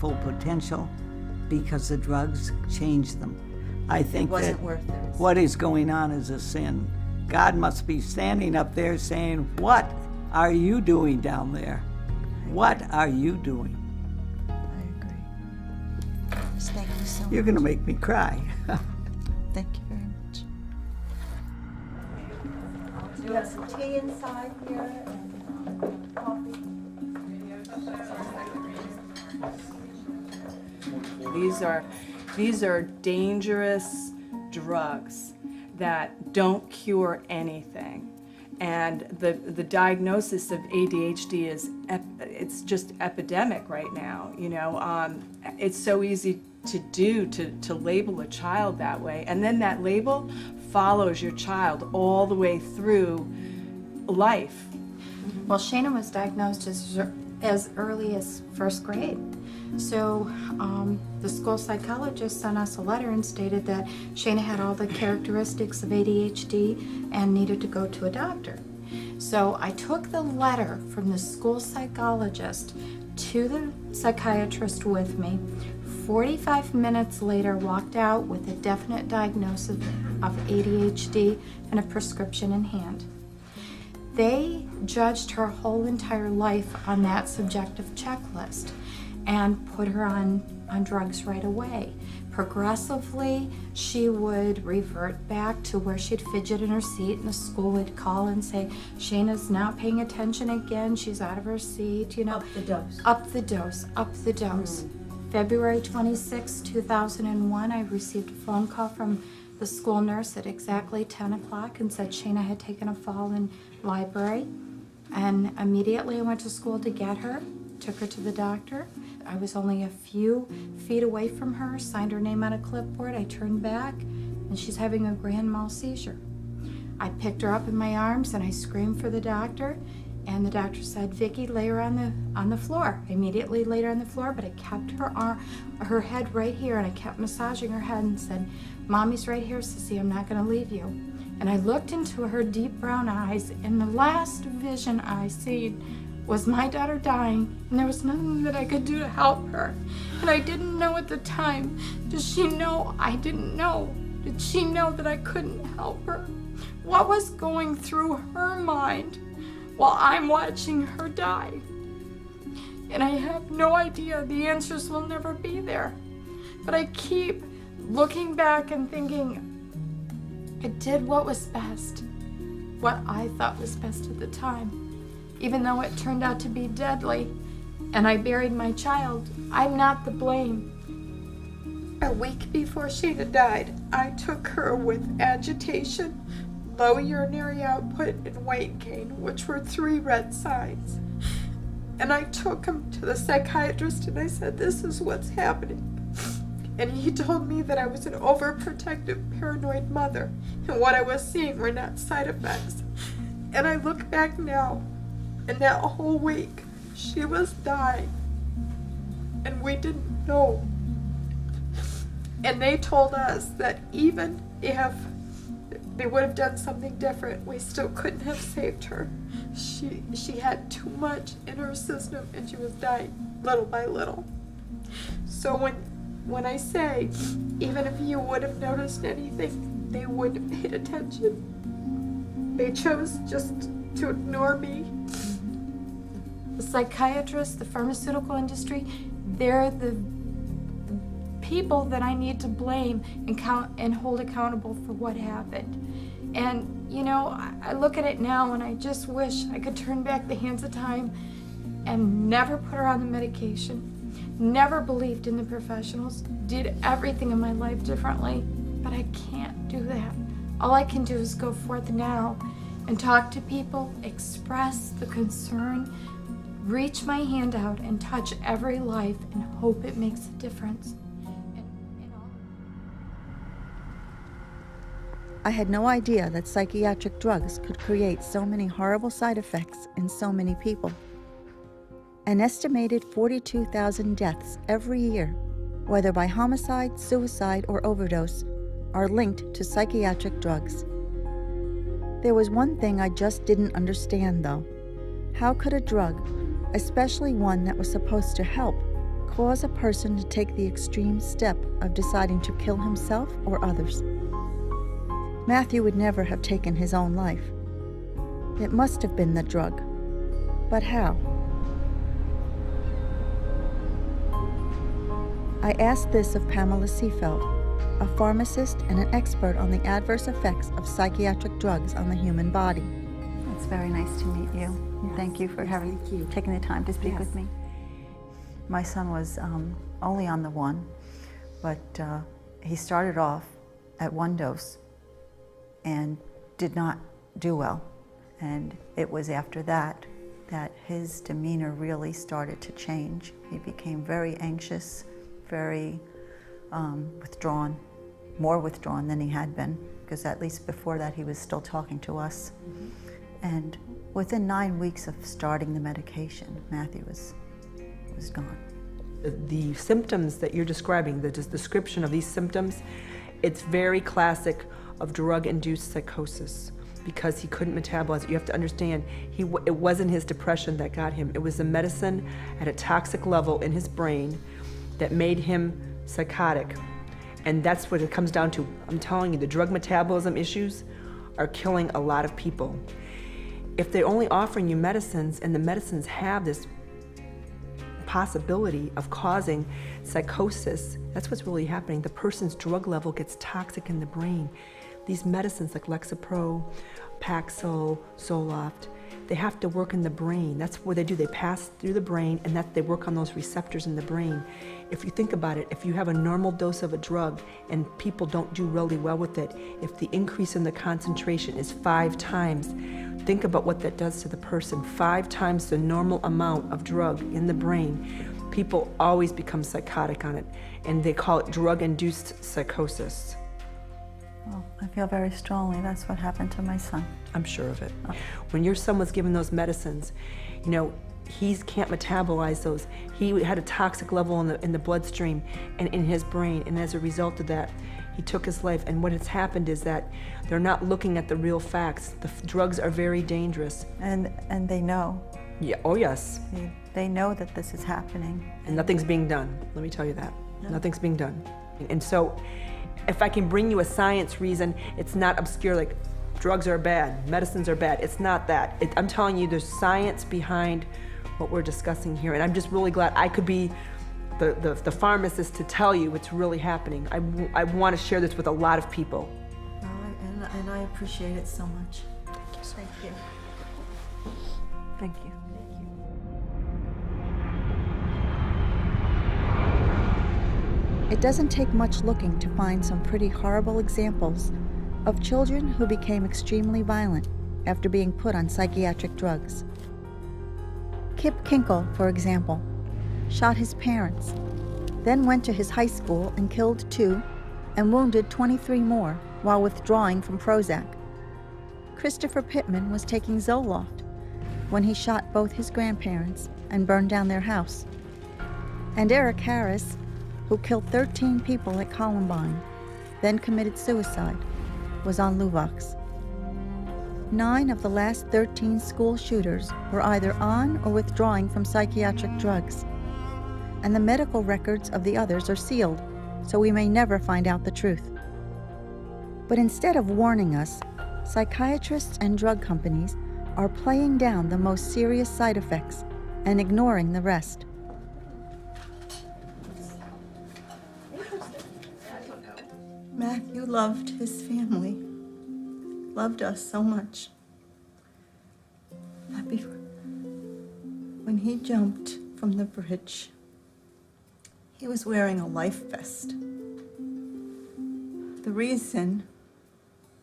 full potential because the drugs changed them. I think it wasn't that worth it. what is going on is a sin. God must be standing up there saying, what are you doing down there? What are you doing? I agree. Thank you so much. You're going to make me cry. Thank you very much. You have some tea inside here and coffee. These are dangerous drugs that don't cure anything. And the diagnosis of ADHD is, it's just epidemic right now, you know. It's so easy to do, to label a child that way. And then that label follows your child all the way through life. Well, Shayna was diagnosed as early as first grade. So the school psychologist sent us a letter and stated that Shayna had all the characteristics of ADHD and needed to go to a doctor. So I took the letter from the school psychologist to the psychiatrist with me. 45 minutes later, walked out with a definite diagnosis of ADHD and a prescription in hand. They judged her whole entire life on that subjective checklist and put her on drugs right away. Progressively, she would revert back to where she'd fidget in her seat, and the school would call and say, Shayna's not paying attention again, she's out of her seat, you know. Up the dose. Up the dose, up the dose. February 26, 2001, I received a phone call from the school nurse at exactly 10 o'clock and said Shayna had taken a fall in library. And immediately I went to school to get her, took her to the doctor. I was only a few feet away from her, signed her name on a clipboard. I turned back, and she's having a grand mal seizure. I picked her up in my arms, and I screamed for the doctor, and the doctor said, Vicki, lay her on the floor. I immediately laid her on the floor, but I kept her head right here, and I kept massaging her head and said, Mommy's right here, Sissy, I'm not gonna leave you. And I looked into her deep brown eyes, and the last vision I seen was my daughter dying, and there was nothing that I could do to help her. And I didn't know at the time. Does she know I didn't know? Did she know that I couldn't help her? What was going through her mind while I'm watching her die? And I have no idea. The answers will never be there. But I keep looking back and thinking, I did what was best, what I thought was best at the time. Even though it turned out to be deadly and I buried my child, I'm not the blame. A week before Shayna died, I took her with agitation, low urinary output, and weight gain, which were 3 red signs. And I took him to the psychiatrist and I said, this is what's happening. And he told me that I was an overprotective, paranoid mother, and what I was seeing were not side effects. And I look back now, and that whole week, she was dying, and we didn't know. And they told us that even if they would have done something different, we still couldn't have saved her. She had too much in her system, and she was dying little by little. So when I say, even if you would have noticed anything, they wouldn't have paid attention. They chose just to ignore me. The psychiatrists, the pharmaceutical industry, they're the people that I need to blame and hold accountable for what happened. And, you know, I look at it now and I just wish I could turn back the hands of time and never put her on the medication, never believed in the professionals, did everything in my life differently, but I can't do that. All I can do is go forth now and talk to people, express the concern, reach my hand out and touch every life and hope it makes a difference. I had no idea that psychiatric drugs could create so many horrible side effects in so many people. An estimated 42,000 deaths every year, whether by homicide, suicide, or overdose, are linked to psychiatric drugs. There was one thing I just didn't understand, though. How could a drug, especially one that was supposed to help, cause a person to take the extreme step of deciding to kill himself or others. Matthew would never have taken his own life. It must have been the drug. But how? I asked this of Pamela Seefeld, a pharmacist and an expert on the adverse effects of psychiatric drugs on the human body. It's very nice to meet you. Yes. Thank you for taking the time to speak with me. My son was only on the one, but he started off at one dose and did not do well. And it was after that that his demeanor really started to change. He became very anxious, very withdrawn, more withdrawn than he had been, because at least before that he was still talking to us. And within 9 weeks of starting the medication, Matthew was gone. The symptoms that you're describing, the description of these symptoms, it's very classic of drug-induced psychosis, because he couldn't metabolize it. You have to understand, it wasn't his depression that got him. It was the medicine at a toxic level in his brain that made him psychotic. And that's what it comes down to. I'm telling you, the drug metabolism issues are killing a lot of people. If they're only offering you medicines, and the medicines have this possibility of causing psychosis, that's what's really happening. The person's drug level gets toxic in the brain. These medicines like Lexapro, Paxil, Zoloft, they have to work in the brain. That's what they do. They pass through the brain, and that they work on those receptors in the brain. If you think about it, if you have a normal dose of a drug and people don't do really well with it, if the increase in the concentration is 5 times, think about what that does to the person. 5 times the normal amount of drug in the brain. People always become psychotic on it, and they call it drug-induced psychosis. Well, I feel very strongly that's what happened to my son. I'm sure of it. When your son was given those medicines, you know, he can't metabolize those. He had a toxic level in the bloodstream and in his brain, and as a result of that, he took his life. And what has happened is that they're not looking at the real facts. The drugs are very dangerous. And they know. Yeah. Oh, yes. They know that this is happening. And nothing's being done. Let me tell you that. No. Nothing's being done. And so, if I can bring you a science reason, it's not obscure like drugs are bad, medicines are bad. It's not that. I'm telling you, there's science behind what we're discussing here, and I'm just really glad I could be the pharmacist to tell you what's really happening. I want to share this with a lot of people. And I appreciate it so much. Thank you so much. Thank you. Thank you. It doesn't take much looking to find some pretty horrible examples of children who became extremely violent after being put on psychiatric drugs. Kip Kinkle, for example, shot his parents, then went to his high school and killed 2 and wounded 23 more while withdrawing from Prozac. Christopher Pittman was taking Zoloft when he shot both his grandparents and burned down their house. And Eric Harris, who killed 13 people at Columbine, then committed suicide, was on Luvox. 9 of the last 13 school shooters were either on or withdrawing from psychiatric drugs, and the medical records of the others are sealed, so we may never find out the truth. But instead of warning us, psychiatrists and drug companies are playing down the most serious side effects and ignoring the rest. Matthew loved his family, loved us so much. That when he jumped from the bridge, he was wearing a life vest. The reason,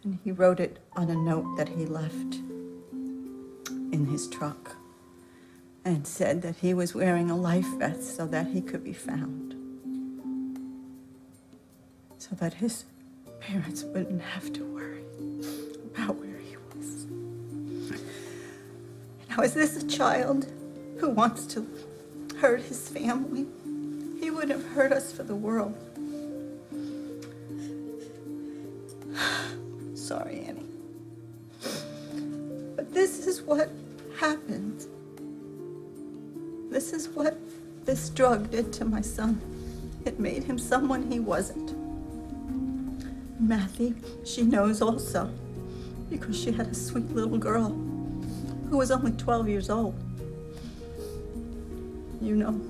and he wrote it on a note that he left in his truck, and said that he was wearing a life vest so that he could be found, so that his parents wouldn't have to worry about where he was. Now, is this a child who wants to hurt his family? He wouldn't have hurt us for the world. Sorry, Annie. But this is what happens. This is what this drug did to my son. It made him someone he wasn't. Matthew, she knows also, because she had a sweet little girl who was only 12 years old. You know,